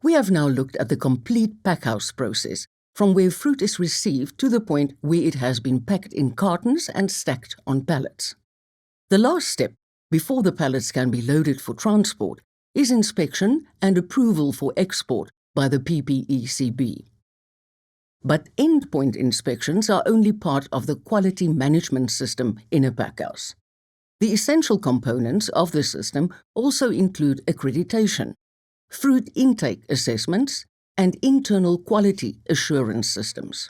We have now looked at the complete packhouse process, from where fruit is received to the point where it has been packed in cartons and stacked on pallets. The last step, before the pallets can be loaded for transport, is inspection and approval for export by the PPECB. But endpoint inspections are only part of the quality management system in a packhouse. The essential components of the system also include accreditation, fruit intake assessments, and internal quality assurance systems.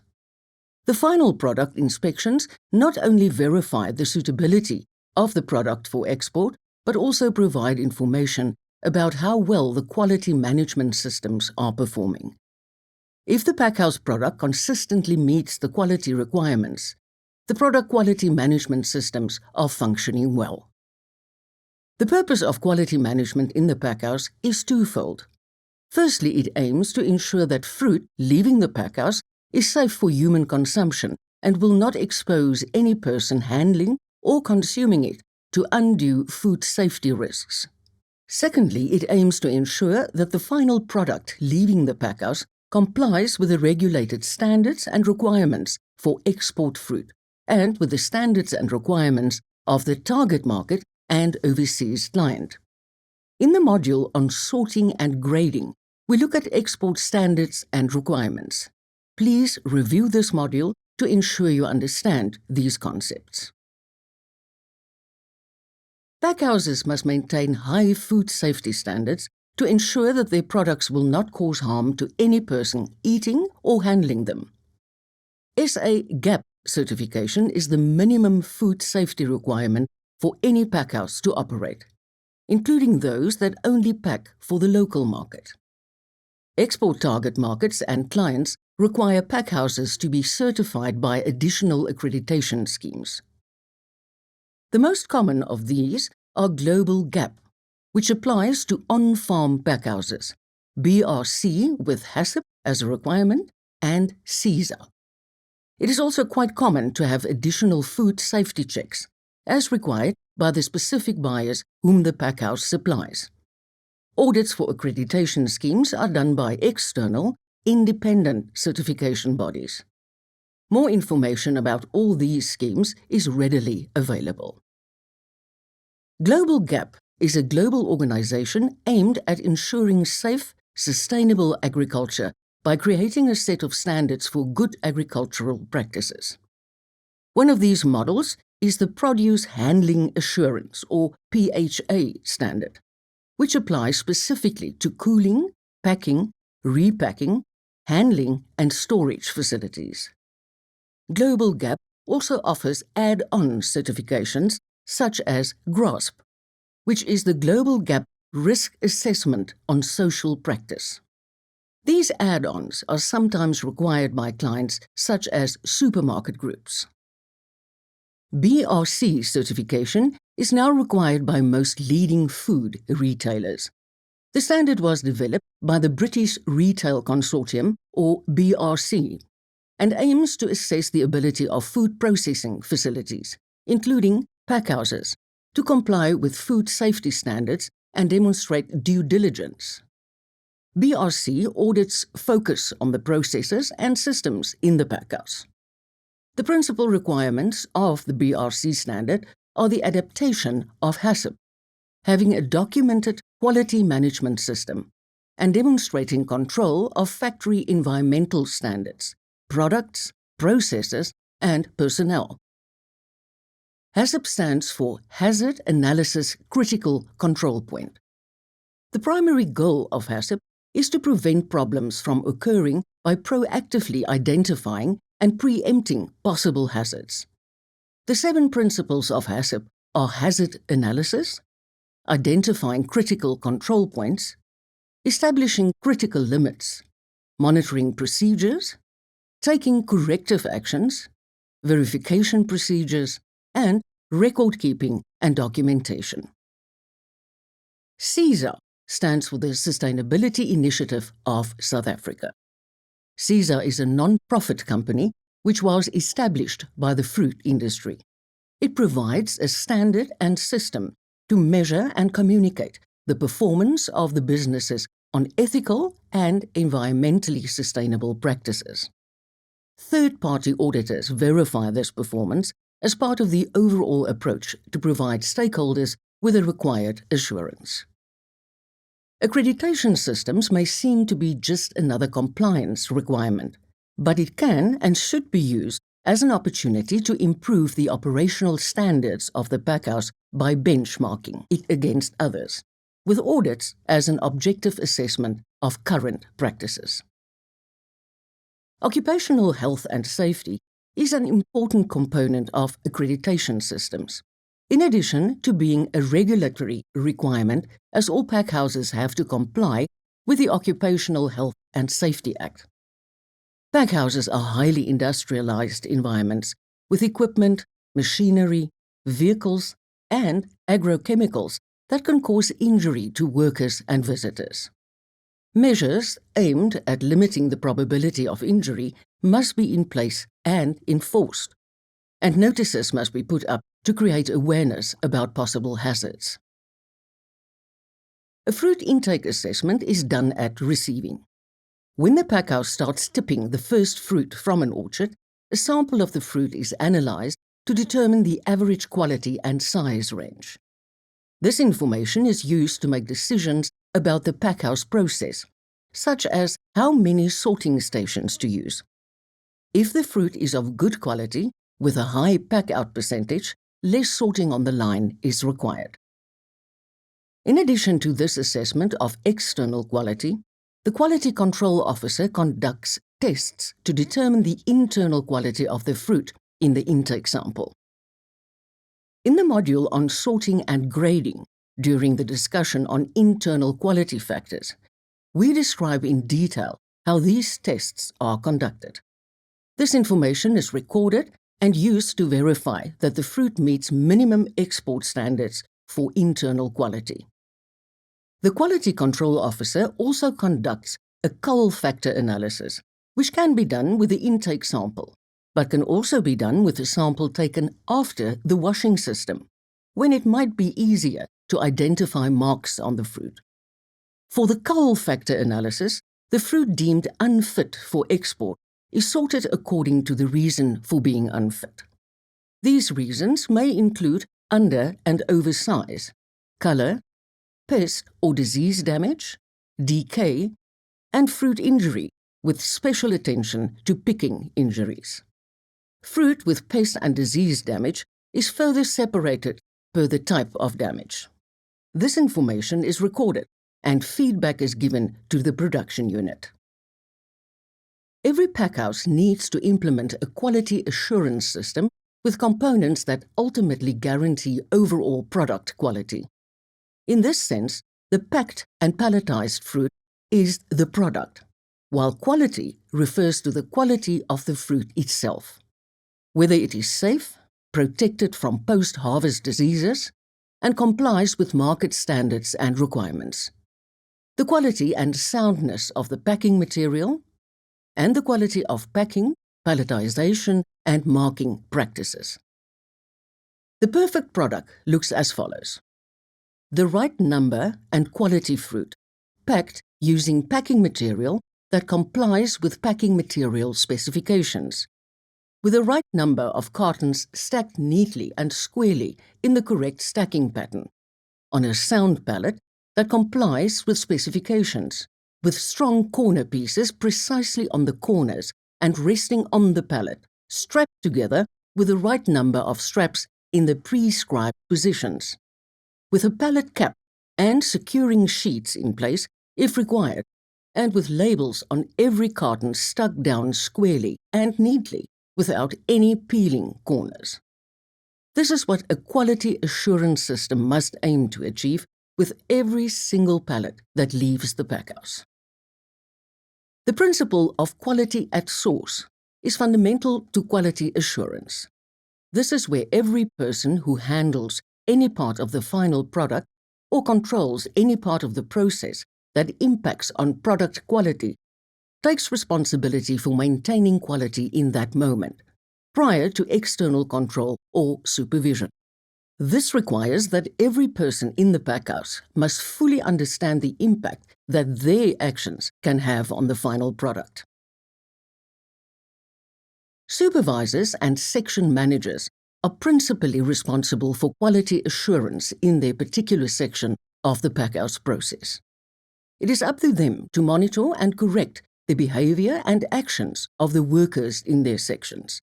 The final product inspections not only verify the suitability of the product for export, but also provide information about how well the quality management systems are performing. If the packhouse product consistently meets the quality requirements, the product quality management systems are functioning well. The purpose of quality management in the packhouse is twofold. Firstly, it aims to ensure that fruit leaving the packhouse is safe for human consumption and will not expose any person handling or consuming it to undue food safety risks. Secondly, it aims to ensure that the final product leaving the packhouse complies with the regulated standards and requirements for export fruit and with the standards and requirements of the target market and overseas client. In the module on sorting and grading, we look at export standards and requirements. Please review this module to ensure you understand these concepts. Packhouses must maintain high food safety standards to ensure that their products will not cause harm to any person eating or handling them. SA GAP certification is the minimum food safety requirement for any packhouse to operate, including those that only pack for the local market. Export target markets and clients require packhouses to be certified by additional accreditation schemes. The most common of these are Global GAP, which applies to on-farm packhouses, BRC with HACCP as a requirement, and CESA. It is also quite common to have additional food safety checks, as required by the specific buyers whom the packhouse supplies. Audits for accreditation schemes are done by external, independent certification bodies. More information about all these schemes is readily available. Global GAP is a global organization aimed at ensuring safe, sustainable agriculture by creating a set of standards for good agricultural practices. One of these models is the Produce Handling Assurance, or PHA standard, which applies specifically to cooling, packing, repacking, handling, and storage facilities. Global GAP also offers add-on certifications such as GRASP, which is the Global GAP Risk Assessment on Social Practice. These add-ons are sometimes required by clients such as supermarket groups. BRC certification is now required by most leading food retailers. The standard was developed by the British Retail Consortium, or BRC, and aims to assess the ability of food processing facilities, including packhouses, to comply with food safety standards and demonstrate due diligence. BRC audits focus on the processes and systems in the packhouse. The principal requirements of the BRC standard are the adaptation of HACCP, having a documented quality management system, and demonstrating control of factory environmental standards, products, processes, and personnel. HACCP stands for Hazard Analysis Critical Control Point. The primary goal of HACCP is to prevent problems from occurring by proactively identifying and preempting possible hazards. The 7 principles of HACCP are hazard analysis, identifying critical control points, establishing critical limits, monitoring procedures, taking corrective actions, verification procedures, and record-keeping and documentation. CESA stands for the Sustainability Initiative of South Africa. CESA is a non-profit company which was established by the fruit industry. It provides a standard and system to measure and communicate the performance of the businesses on ethical and environmentally sustainable practices. Third-party auditors verify this performance as part of the overall approach to provide stakeholders with the required assurance. Accreditation systems may seem to be just another compliance requirement, but it can and should be used as an opportunity to improve the operational standards of the packhouse by benchmarking it against others, with audits as an objective assessment of current practices. Occupational health and safety is an important component of accreditation systems, in addition to being a regulatory requirement, as all packhouses have to comply with the Occupational Health and Safety Act. Packhouses are highly industrialized environments with equipment, machinery, vehicles, and agrochemicals that can cause injury to workers and visitors. Measures aimed at limiting the probability of injury must be in place and enforced, and notices must be put up to create awareness about possible hazards. A fruit intake assessment is done at receiving. When the packhouse starts tipping the first fruit from an orchard, a sample of the fruit is analyzed to determine the average quality and size range. This information is used to make decisions about the packhouse process, such as how many sorting stations to use. If the fruit is of good quality, with a high pack-out percentage, less sorting on the line is required. In addition to this assessment of external quality, the Quality Control Officer conducts tests to determine the internal quality of the fruit in the intake sample. In the module on sorting and grading, during the discussion on internal quality factors, we describe in detail how these tests are conducted. This information is recorded and used to verify that the fruit meets minimum export standards for internal quality. The Quality Control Officer also conducts a cull factor analysis, which can be done with the intake sample, but can also be done with a sample taken after the washing system, when it might be easier to identify marks on the fruit. For the cull factor analysis, the fruit deemed unfit for export is sorted according to the reason for being unfit. These reasons may include under- and oversize, color, pest or disease damage, decay, and fruit injury, with special attention to picking injuries. Fruit with pest and disease damage is further separated per the type of damage. This information is recorded and feedback is given to the production unit. Every packhouse needs to implement a quality assurance system with components that ultimately guarantee overall product quality. In this sense, the packed and palletized fruit is the product, while quality refers to the quality of the fruit itself, whether it is safe, protected from post-harvest diseases, and complies with market standards and requirements, the quality and soundness of the packing material, and the quality of packing, palletization, and marking practices. The perfect product looks as follows: the right number and quality fruit, packed using packing material that complies with packing material specifications, with the right number of cartons stacked neatly and squarely in the correct stacking pattern, on a sound pallet that complies with specifications, with strong corner pieces precisely on the corners and resting on the pallet, strapped together with the right number of straps in the prescribed positions, with a pallet cap and securing sheets in place if required, and with labels on every carton stuck down squarely and neatly without any peeling corners. This is what a quality assurance system must aim to achieve with every single pallet that leaves the packhouse. The principle of quality at source is fundamental to quality assurance. This is where every person who handles any part of the final product or controls any part of the process that impacts on product quality takes responsibility for maintaining quality in that moment, prior to external control or supervision. This requires that every person in the packhouse must fully understand the impact that their actions can have on the final product. Supervisors and section managers are principally responsible for quality assurance in their particular section of the packhouse process. It is up to them to monitor and correct the behavior and actions of the workers in their sections,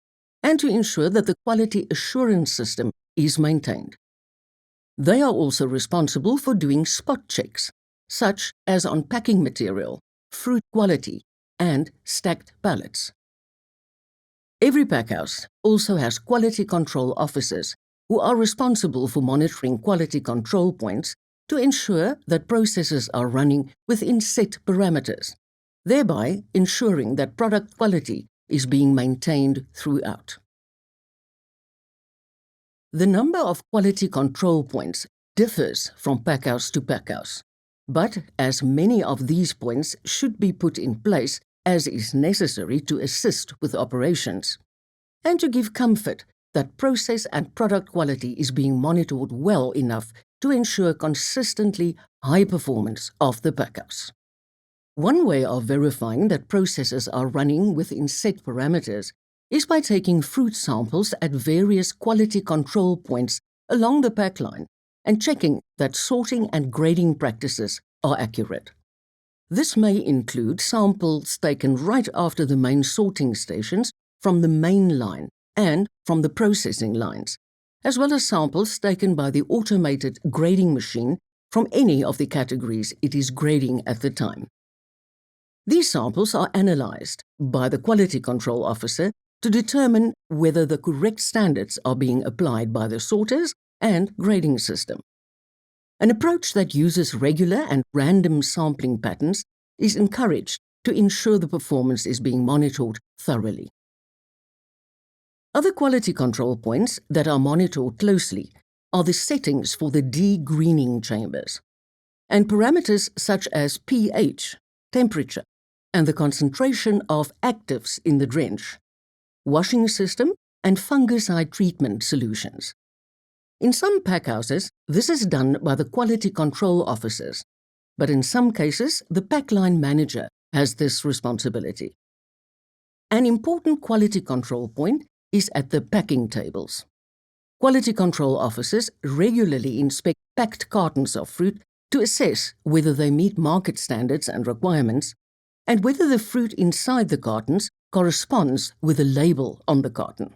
and to ensure that the quality assurance system is maintained. They are also responsible for doing spot checks, such as on packing material, fruit quality, and stacked pallets. Every packhouse also has quality control officers who are responsible for monitoring quality control points to ensure that processes are running within set parameters, thereby ensuring that product quality is being maintained throughout. The number of quality control points differs from packhouse to packhouse, but as many of these points should be put in place as is necessary to assist with operations, and to give comfort that process and product quality is being monitored well enough to ensure consistently high performance of the packhouse. One way of verifying that processes are running within set parameters is by taking fruit samples at various quality control points along the pack line and checking that sorting and grading practices are accurate. This may include samples taken right after the main sorting stations from the main line and from the processing lines, as well as samples taken by the automated grading machine from any of the categories it is grading at the time. These samples are analyzed by the quality control officer to determine whether the correct standards are being applied by the sorters and grading system. An approach that uses regular and random sampling patterns is encouraged to ensure the performance is being monitored thoroughly. Other quality control points that are monitored closely are the settings for the degreening chambers, and parameters such as pH, temperature, and the concentration of actives in the drench, washing system, and fungicide treatment solutions. In some packhouses, this is done by the quality control officers, but in some cases, the packline manager has this responsibility. An important quality control point is at the packing tables. Quality control officers regularly inspect packed cartons of fruit to assess whether they meet market standards and requirements, and whether the fruit inside the cartons corresponds with the label on the carton.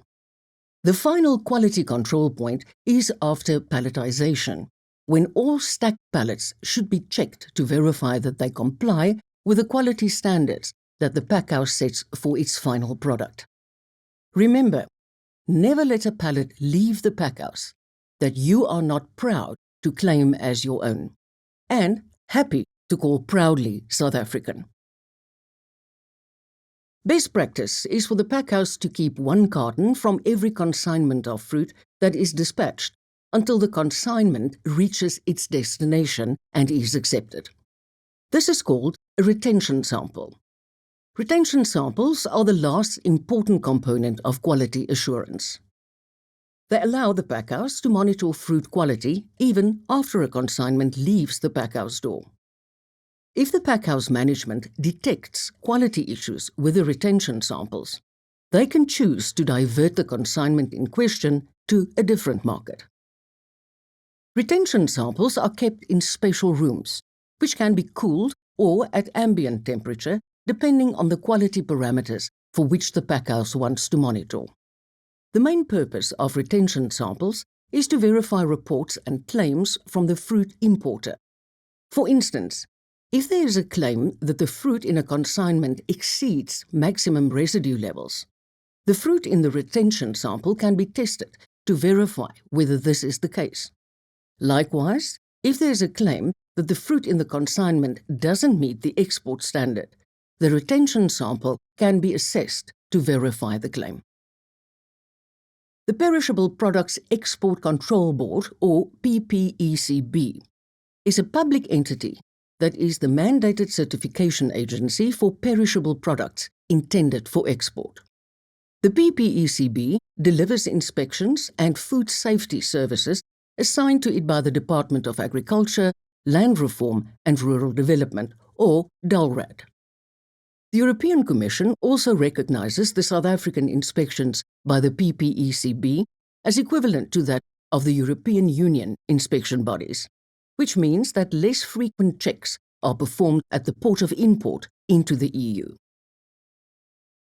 The final quality control point is after palletization, when all stacked pallets should be checked to verify that they comply with the quality standards that the packhouse sets for its final product. Remember, never let a pallet leave the packhouse that you are not proud to claim as your own, and happy to call proudly South African. Best practice is for the packhouse to keep one carton from every consignment of fruit that is dispatched until the consignment reaches its destination and is accepted. This is called a retention sample. Retention samples are the last important component of quality assurance. They allow the packhouse to monitor fruit quality even after a consignment leaves the packhouse door. If the packhouse management detects quality issues with the retention samples, they can choose to divert the consignment in question to a different market. Retention samples are kept in special rooms, which can be cooled or at ambient temperature, depending on the quality parameters for which the packhouse wants to monitor. The main purpose of retention samples is to verify reports and claims from the fruit importer. For instance, if there is a claim that the fruit in a consignment exceeds maximum residue levels, the fruit in the retention sample can be tested to verify whether this is the case. Likewise, if there is a claim that the fruit in the consignment doesn't meet the export standard, the retention sample can be assessed to verify the claim. The Perishable Products Export Control Board, or PPECB, is a public entity that is the mandated certification agency for perishable products intended for export. The PPECB delivers inspections and food safety services assigned to it by the Department of Agriculture, Land Reform and Rural Development, or DALRAD. The European Commission also recognises the South African inspections by the PPECB as equivalent to that of the European Union inspection bodies, which means that less frequent checks are performed at the port of import into the EU.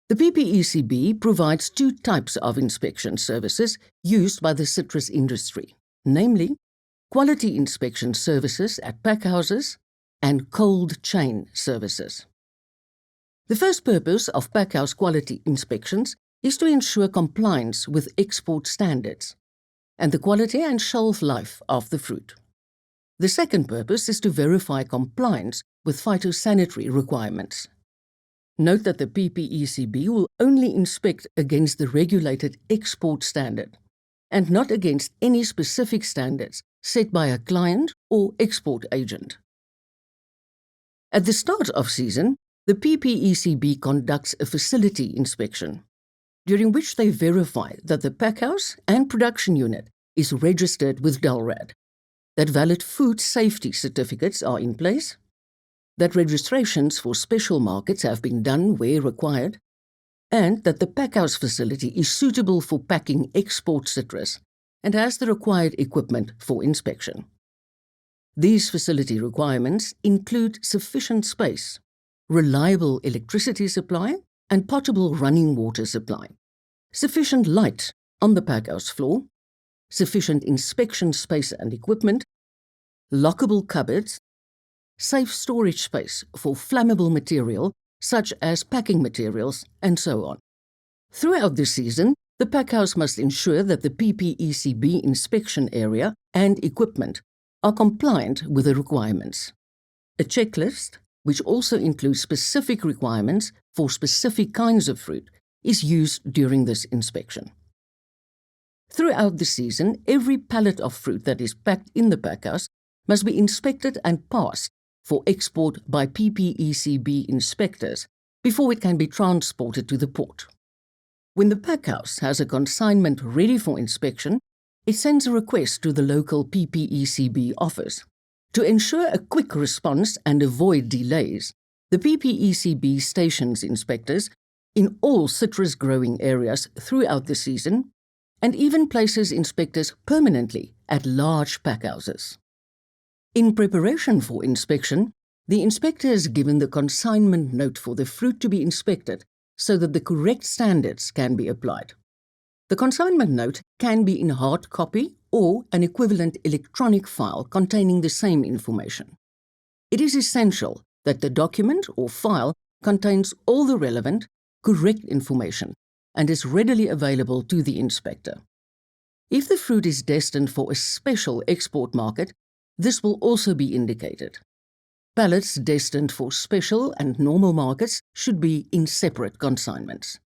The PPECB provides two types of inspection services used by the citrus industry, namely quality inspection services at packhouses and cold chain services. The first purpose of packhouse quality inspections is to ensure compliance with export standards and the quality and shelf life of the fruit. The second purpose is to verify compliance with phytosanitary requirements. Note that the PPECB will only inspect against the regulated export standard and not against any specific standards set by a client or export agent. At the start of season, the PPECB conducts a facility inspection, during which they verify that the packhouse and production unit is registered with DALRAD, that valid food safety certificates are in place, that registrations for special markets have been done where required, and that the packhouse facility is suitable for packing export citrus and has the required equipment for inspection. These facility requirements include sufficient space, reliable electricity supply and potable running water supply, sufficient light on the packhouse floor, sufficient inspection space and equipment, lockable cupboards, safe storage space for flammable material such as packing materials, and so on. Throughout the season, the packhouse must ensure that the PPECB inspection area and equipment are compliant with the requirements. A checklist, which also includes specific requirements for specific kinds of fruit, is used during this inspection. Throughout the season, every pallet of fruit that is packed in the packhouse must be inspected and passed for export by PPECB inspectors before it can be transported to the port. When the packhouse has a consignment ready for inspection, it sends a request to the local PPECB office. To ensure a quick response and avoid delays, the PPECB stations inspectors in all citrus growing areas throughout the season and even places inspectors permanently at large packhouses. In preparation for inspection, the inspector is given the consignment note for the fruit to be inspected so that the correct standards can be applied. The consignment note can be in hard copy or an equivalent electronic file containing the same information. It is essential that the document or file contains all the relevant, correct information and is readily available to the inspector. If the fruit is destined for a special export market, this will also be indicated. Pallets destined for special and normal markets should be in separate consignments.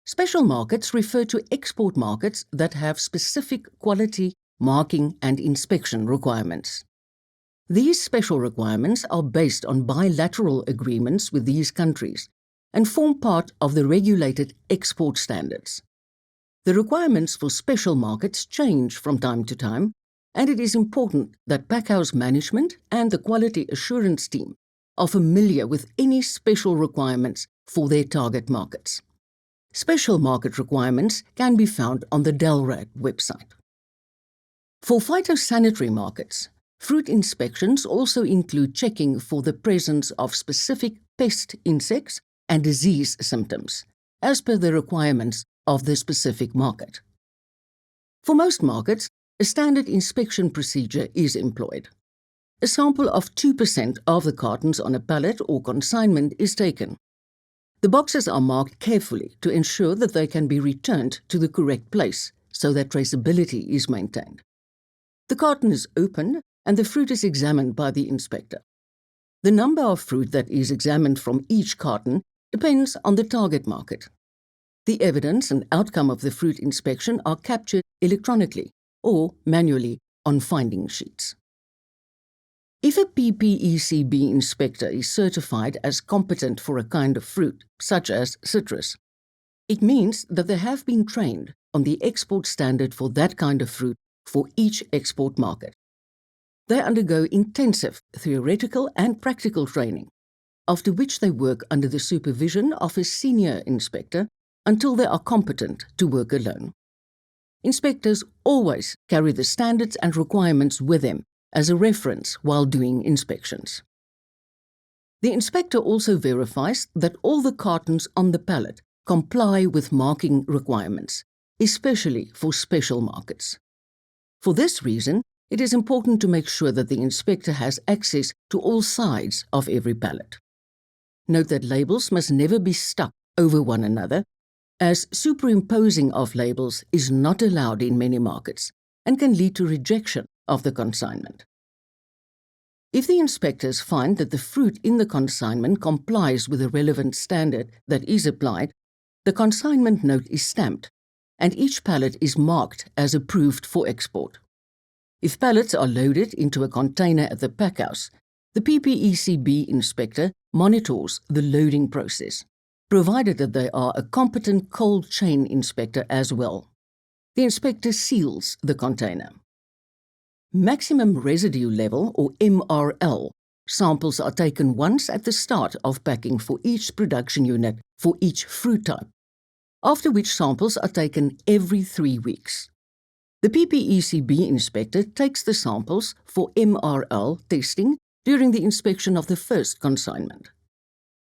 Special markets refer to export markets that have specific quality, marking and inspection requirements. These special requirements are based on bilateral agreements with these countries and form part of the regulated export standards. The requirements for special markets change from time to time, and it is important that packhouse management and the quality assurance team are familiar with any special requirements for their target markets. Special market requirements can be found on the DALRAD website. For phytosanitary markets, fruit inspections also include checking for the presence of specific pest insects and disease symptoms, as per the requirements of the specific market. For most markets, a standard inspection procedure is employed. A sample of 2% of the cartons on a pallet or consignment is taken. The boxes are marked carefully to ensure that they can be returned to the correct place so that traceability is maintained. The carton is opened and the fruit is examined by the inspector. The number of fruit that is examined from each carton depends on the target market. The evidence and outcome of the fruit inspection are captured electronically or manually on finding sheets. If a PPECB inspector is certified as competent for a kind of fruit, such as citrus, it means that they have been trained on the export standard for that kind of fruit for each export market. They undergo intensive theoretical and practical training, after which they work under the supervision of a senior inspector until they are competent to work alone. Inspectors always carry the standards and requirements with them as a reference while doing inspections. The inspector also verifies that all the cartons on the pallet comply with marking requirements, especially for special markets. For this reason, it is important to make sure that the inspector has access to all sides of every pallet. Note that labels must never be stuck over one another, as superimposing of labels is not allowed in many markets and can lead to rejection of the consignment. If the inspectors find that the fruit in the consignment complies with the relevant standard that is applied, the consignment note is stamped and each pallet is marked as approved for export. If pallets are loaded into a container at the packhouse, the PPECB inspector monitors the loading process, provided that they are a competent cold chain inspector as well. The inspector seals the container. Maximum residue level, or MRL, samples are taken once at the start of packing for each production unit for each fruit type, after which samples are taken every 3 weeks. The PPECB inspector takes the samples for MRL testing during the inspection of the first consignment.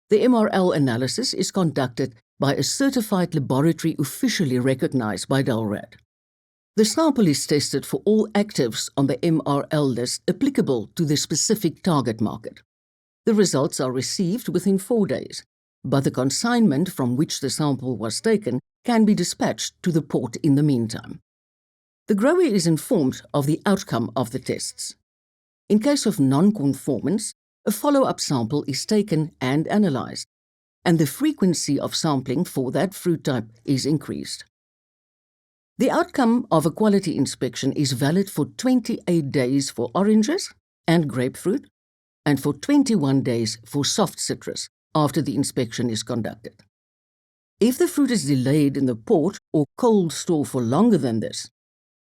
The MRL analysis is conducted by a certified laboratory officially recognized by DALRAD. The sample is tested for all actives on the MRL list applicable to the specific target market. The results are received within 4 days, but the consignment from which the sample was taken can be dispatched to the port in the meantime. The grower is informed of the outcome of the tests. In case of non-conformance, a follow-up sample is taken and analyzed, and the frequency of sampling for that fruit type is increased. The outcome of a quality inspection is valid for 28 days for oranges and grapefruit, and for 21 days for soft citrus after the inspection is conducted. If the fruit is delayed in the port or cold store for longer than this,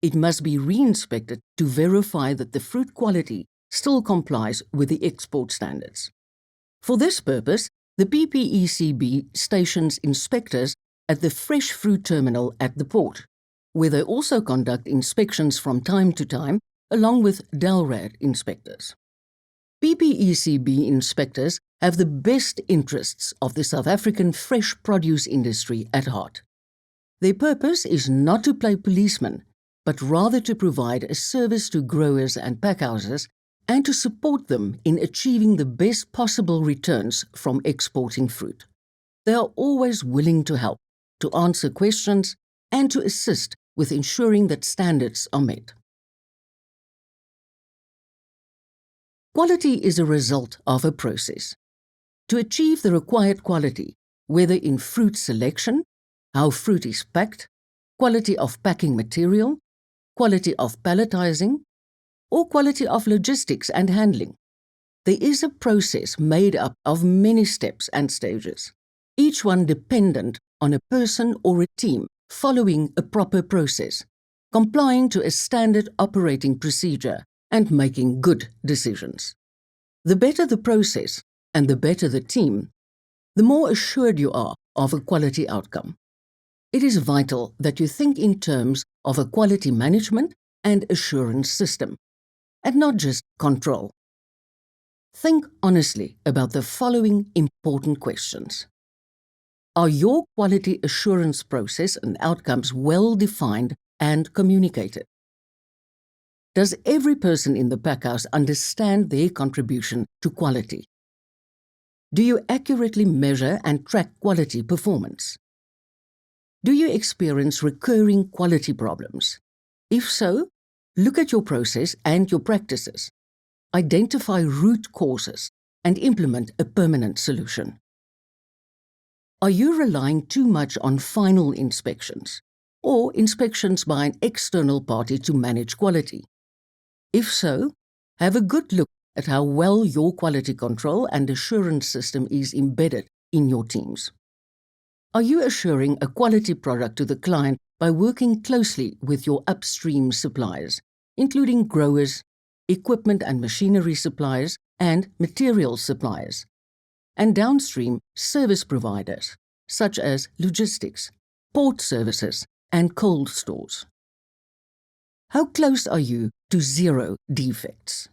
it must be re-inspected to verify that the fruit quality still complies with the export standards. For this purpose, the PPECB stations inspectors at the fresh fruit terminal at the port, where they also conduct inspections from time to time along with DALRAD inspectors. PPECB inspectors have the best interests of the South African fresh produce industry at heart. Their purpose is not to play policeman, but rather to provide a service to growers and packhouses and to support them in achieving the best possible returns from exporting fruit. They are always willing to help, to answer questions, and to assist with ensuring that standards are met. Quality is a result of a process. To achieve the required quality, whether in fruit selection, how fruit is packed, quality of packing material, quality of palletizing, or quality of logistics and handling, there is a process made up of many steps and stages, each one dependent on a person or a team following a proper process, complying to a standard operating procedure, and making good decisions. The better the process and the better the team, the more assured you are of a quality outcome. It is vital that you think in terms of a quality management and assurance system, and not just control. Think honestly about the following important questions. Are your quality assurance process and outcomes well defined and communicated? Does every person in the packhouse understand their contribution to quality? Do you accurately measure and track quality performance? Do you experience recurring quality problems? If so, look at your process and your practices. Identify root causes and implement a permanent solution. Are you relying too much on final inspections or inspections by an external party to manage quality? If so, have a good look at how well your quality control and assurance system is embedded in your teams. Are you assuring a quality product to the client by working closely with your upstream suppliers, including growers, equipment and machinery suppliers, and material suppliers, and downstream service providers, such as logistics, port services, and cold stores. How close are you to zero defects?